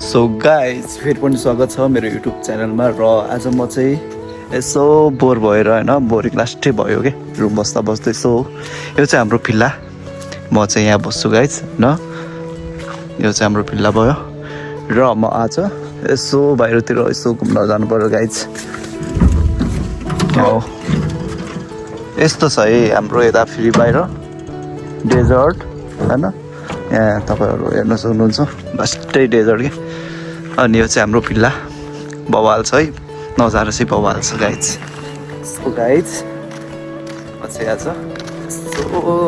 So guys फेरि पनि स्वागत छ मेरो युट्युब च्यानलमा र आज म चाहिँ यसो बोर भएर होइन बोरिङ लास्टै भयो कि रुम बस्दा बस्दै यसो यो चाहिँ हाम्रो फिल्ला म चाहिँ यहाँ बस्छु गाइज होइन यो चाहिँ हाम्रो फिल्ला भयो र म आज यसो बाहिरतिर यसो घुम्न जानु पर्यो गाइज हो यस्तो छ है हाम्रो यता फेरि बाहिर डेजर्ट होइन यहाँ तपाईँहरू हेर्न सक्नुहुन्छ लास्टै डेजर्ट के अनि यो चाहिँ हाम्रो फिल्ला बवाल छ है नजारा चाहिँ बवाल छ गाइज सो गाइज म चाहिँ आज यसो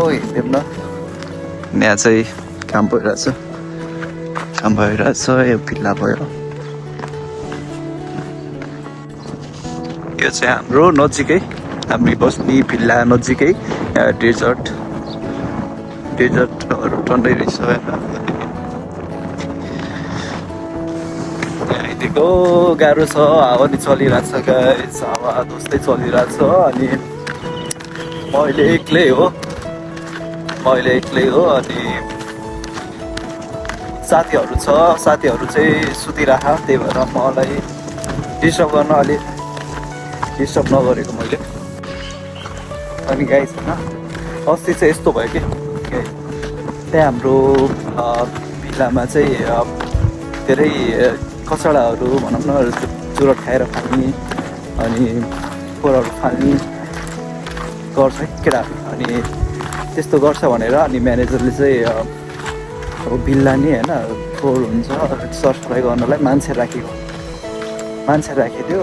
हिँड्यौँ न यहाँ चाहिँ काम भइरहेछ यो फिल्ला भयो यो चाहिँ हाम्रो नजिकै हामी बस्ने फिल्ला नजिकै डेजर्टहरू टन्डै रहेछ होइन यहाँदेखिको गाह्रो छ हावा नि चलिरहेछ गाइस हावा जस्तै चलिरहेछ अनि मैले एक्लै हो अनि साथीहरू चाहिँ सुतिराख त्यही भएर मलाई डिस्टर्ब नगरेको मैले अनि गाइस होइन अस्ति चाहिँ यस्तो भयो कि त्यहाँ हाम्रो भिल्लामा चाहिँ धेरै कचडाहरू भनौँ न चुरोट खाएर फाल्ने अनि फोहोरहरू फाल्ने गर्छ केटाहरू अनि त्यस्तो गर्छ भनेर अनि म्यानेजरले चाहिँ अब भिल्ला नि होइन फोहोर हुन्छ सरसफाइ गर्नलाई मान्छे राखेको थियो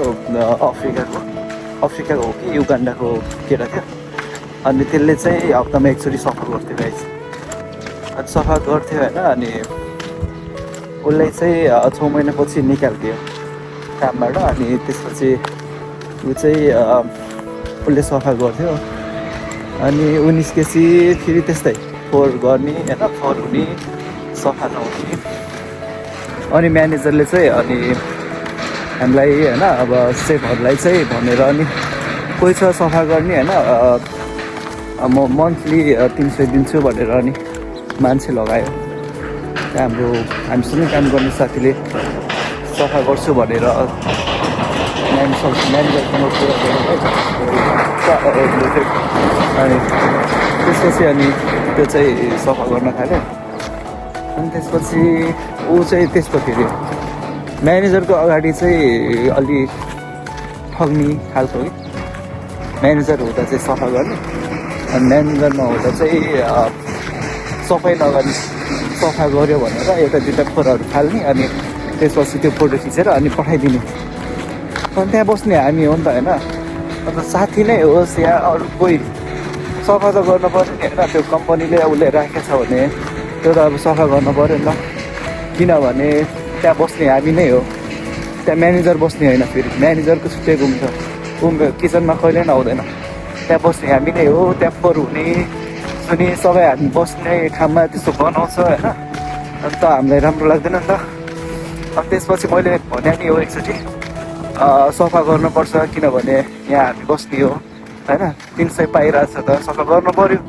अफ्रिकाको हो कि युगान्डाको केटा थियो अनि त्यसले चाहिँ हप्तामा एकचोटि सफा गर्थ्यो गाइस अनि सफा गर्थ्यो होइन अनि उसलाई चाहिँ 6 महिनापछि निकालिदियो कामबाट अनि त्यसपछि उसले सफा गर्थ्यो अनि ऊ निस्केपछि फेरि त्यस्तै फोहोर गर्ने होइन फोहोर हुने सफा नहुने अनि म्यानेजरले चाहिँ अनि हामीलाई होइन अब सेफहरूलाई चाहिँ भनेर अनि कोही छ सफा गर्ने होइन म मन्थली 300 दिन्छु भनेर अनि मान्छे लगायो त्यहाँ हामीसँगै काम गर्ने साथीले सफा गर्छु भनेर म्यानेजरसँग कुरा गरेर अनि त्यसपछि अनि त्यो चाहिँ सफा गर्न थाल्यो अनि त्यसपछि ऊ चाहिँ त्यस्तो फेरि म्यानेजरको अगाडि चाहिँ अलि ठग्ने खालको कि म्यानेजर हुँदा चाहिँ सफा गर्ने अनि म्यानेजर नहुँदा चाहिँ सफाइ नगर्ने सफा गऱ्यो भनेर एउटा दुईवटा फोहोरहरू फाल्ने अनि त्यसपछि त्यो फोटो खिचेर अनि पठाइदिने अनि त्यहाँ बस्ने हामी हो नि त होइन अन्त साथी नै होस् या अरू कोही सफा त गर्नु पऱ्यो नि होइन त्यो कम्पनीले उसले राखेको छ भने त्यो त अब सफा गर्नु पऱ्यो नि त किनभने त्यहाँ बस्ने हामी नै हो त्यहाँ म्यानेजर बस्ने होइन फेरि म्यानेजरको छुट्टै रुम छ किचनमा कहिले पनि आउँदैन त्यहाँ बस्ने हामी नै हो त्यहाँ फोहोर हुने सुनि सबै हामी बस्ने ठाउँमा त्यस्तो बनाउँछ होइन अन्त हामीलाई राम्रो लाग्दैन नि त अनि त्यसपछि मैले भने नि हो एकचोटि सफा गर्नुपर्छ किनभने यहाँ हामी बस्ने हो होइन 300 पाइरहेछ त सफा गर्नु पऱ्यो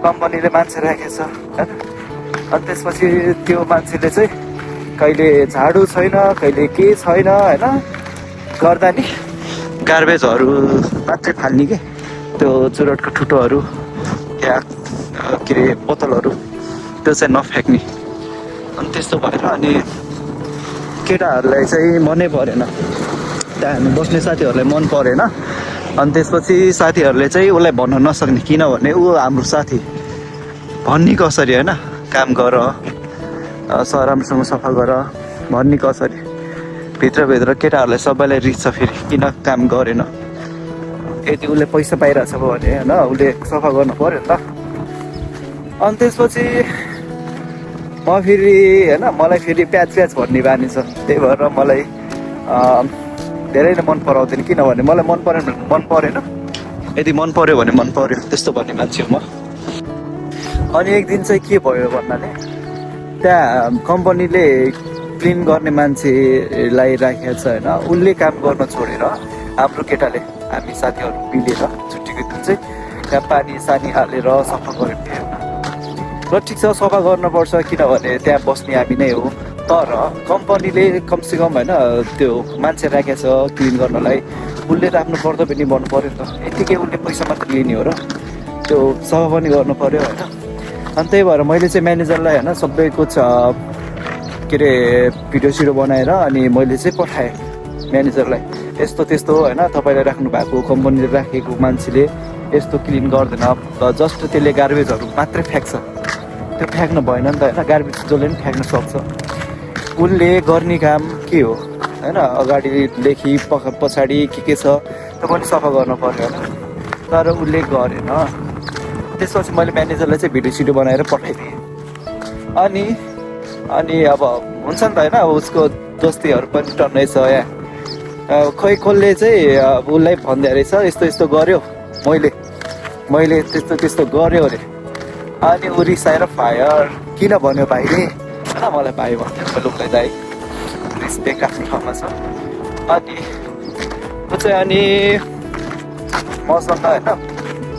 कम्पनीले मान्छे राखेछ होइन अनि त्यसपछि त्यो मान्छेले चाहिँ कहिले झाडु छैन कहिले के छैन होइन गर्दा नि गार्बेजहरू मात्रै फाल्ने के त्यो चुरोटको ठुटोहरू या के अरे बोतलहरू त्यो चाहिँ नफ्याँक्ने अनि त्यस्तो भएर अनि केटाहरूलाई चाहिँ मनै परेन त्यहाँ हामी बस्ने साथीहरूलाई मन परेन अनि त्यसपछि साथीहरूले चाहिँ उसलाई भन्न नसक्ने किनभने ऊ हाम्रो साथी भन्ने कसरी होइन काम गर राम्रोसँग सफा गर भन्ने कसरी भित्रभित्र केटाहरूलाई सबैलाई रिस छ फेरि किन काम गरेन यदि उसले पैसा पाइरहेछ भने होइन उसले सफा गर्नु पऱ्यो नि त अनि त्यसपछि म फेरि होइन मलाई फेरि प्याच भन्ने बानी छ त्यही भएर मलाई धेरै नै मन पराउँदैन किनभने मलाई मन परेन यदि मन पऱ्यो भने मन पऱ्यो त्यस्तो भन्ने मान्छे हो म अनि एक दिन चाहिँ के भयो भन्नाले त्यहाँ कम्पनीले क्लिन गर्ने मान्छेलाई राखेको छ होइन उसले काम गर्न छोडेर हाम्रो केटाले हामी साथीहरू मिलेर छुट्टीको दिन चाहिँ त्यहाँ पानी सानी हालेर सफा गऱ्यौँ र ठिक छ सफा गर्नुपर्छ किनभने त्यहाँ बस्ने हामी नै हो तर कम्पनीले कमसेकम होइन त्यो मान्छे राखेको छ क्लिन गर्नलाई, उसले त आफ्नो कर्तव्य निभाउनु पऱ्यो नि त। यतिकै उसले पैसा मात्र लिने हो र त्यो सफा पनि गर्नु पऱ्यो होइन। अनि त्यही भएर मैले चाहिँ म्यानेजरलाई होइन सबैको के अरे भिडियो सिडियो बनाएर अनि मैले चाहिँ पठाएँ म्यानेजरलाई, यस्तो त्यस्तो होइन तपाईँले राख्नु भएको कम्पनीले राखेको मान्छेले यस्तो क्लिन गर्दैन, जस्ट त्यसले गार्बेजहरू मात्रै फ्याँक्छ, त्यो फ्याँक्नु भएन नि त होइन, गार्बेज जसले पनि फ्याँक्न सक्छ। उसले गर्ने काम के हो होइन, अगाडिदेखि पछाडि के छ त्यो पनि सफा गर्नु पऱ्यो होइन, तर उसले गरेन। त्यसपछि मैले म्यानेजरलाई चाहिँ भिडियो सिडियो बनाएर पठाइदिएँ। अनि अब हुन्छ नि त होइन, उसको दोस्तीहरू पनि टन्नै छ यहाँ, खोइ कसले चाहिँ उसलाई भन्दै रहेछ यस्तो यस्तो गर्यो, मैले त्यस्तो त्यस्तो गर्यो अरे। अनि ऊ रिसाएर फायर किन भन्यो भाइले होइन, मलाई भाइ भन्थ्यो मैले उसलाई, दाइ रेस्पेक्ट आफ्नो ठाउँमा छ। अनि ऊ चाहिँ अनि मसँग होइन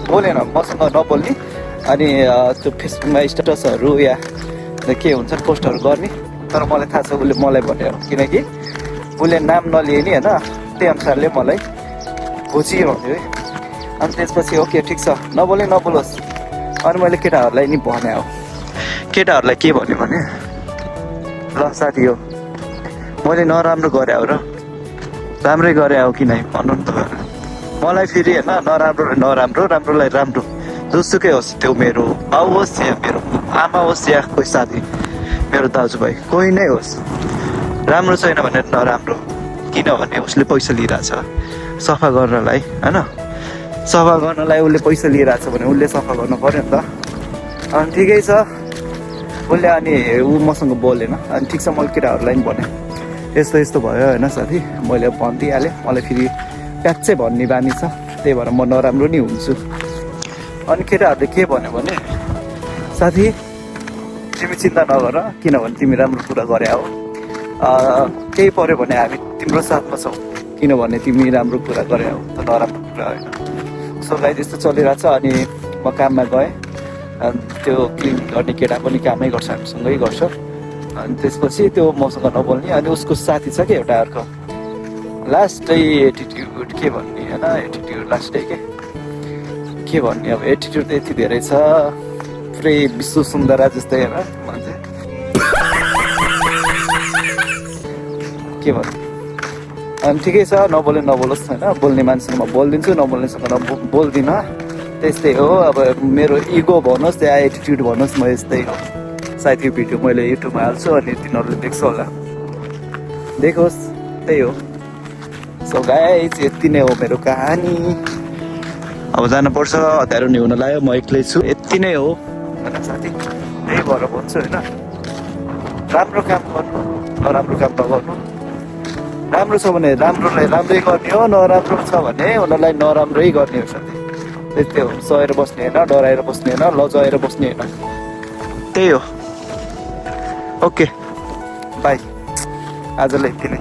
बोलेन, मसँग नबोल्ने, अनि त्यो फेसबुकमा स्टेटसहरू या के हुन्छ पोस्टहरू गर्ने, तर मलाई थाहा छ उसले मलाई भन्यो, किनकि उसले नाम नलिए नि होइन, त्यही अनुसारले मलाई खोजियो भन्यो है। अनि त्यसपछि ओके ठिक छ नबोलोस्। अनि मैले केटाहरूलाई नि भने हो, केटाहरूलाई के भन्यो भने ल साथी हो मैले नराम्रो गरे हो र राम्रै गरे हो कि नै भन्नु नि त। मलाई फेरि होइन नराम्रो राम्रोलाई राम्रो जोसुकै होस्, त्यो मेरो बाउ होस् या मेरो आमा होस् या कोही साथी मेरो दाजुभाइ कोही नै होस्, राम्रो छैन भने नराम्रो, किनभने उसले पैसा लिइरहेछ सफा गर्नलाई होइन, सफा गर्नलाई उसले पैसा लिइरहेछ भने उसले सफा गर्नु पऱ्यो नि त। अनि ठिकै छ उसले, अनि ऊ मसँग बोलेन। अनि ठिक छ मैले केटाहरूलाई पनि भने यस्तो यस्तो भयो होइन साथी, मैले भनिदिइहालेँ, मलाई फेरि प्याच्चै भन्ने बानी छ, त्यही भएर म नराम्रो नि हुन्छु। अनि केटाहरूले के भन्यो भने साथी तिमी चिन्ता नगर, किनभने तिमी राम्रो कुरा गरे हो, केही पऱ्यो भने हामी तिम्रो साथमा छौँ, किनभने तिमी राम्रो कुरा गरे हो, त नराम्रो कुरा होइन। सो गाइस यस्तो चलिरहेछ। अनि म काममा गएँ, अनि त्यो क्लिन गर्ने केटा पनि कामै गर्छ, हामीसँगै गर्छ। अनि त्यसपछि त्यो मसँग नबोल्ने, अनि उसको साथी छ कि एउटा अर्को, लास्टै एटिट्युड के भन्ने होइन, एटिट्युड लास्टै के भन्ने, अब एटिट्युड त यति धेरै छ, पुरै विश्व सुन्दरा जस्तै होइन मान्छे, के भन्ने। अनि ठिकै छ नबोलोस् होइन, बोल्ने मान्छेसँग म बोलिदिन्छु, नबोल्नेसँग बोल्दिनँ, त्यस्तै हो। अब मेरो इगो भन्नुहोस् या एटिट्युड भन्नुहोस्, म यस्तै हो। सायद यो भिडियो मैले युट्युबमा हाल्छु अनि तिनीहरूले देख्छ होला, देखोस्, त्यही हो। सो गाइस यति नै हो मेरो कहानी। अब जानुपर्छ, अँध्यारो नि हुन लाग्यो, म एक्लै छु, यति नै हो होइन साथी। त्यही भएर भन्छु होइन, राम्रो काम गर्नु, नराम्रो काम नगर्नु। राम्रो छ भने राम्रोलाई राम्रै गर्ने हो, नराम्रो छ भने उनीहरूलाई नराम्रै गर्ने हो साथी। त्यस्तै हो, सहेर बस्ने होइन, डराएर बस्ने होइन, लजाएर बस्ने होइन, त्यही हो। ओके बाई, आजलाई यति नै।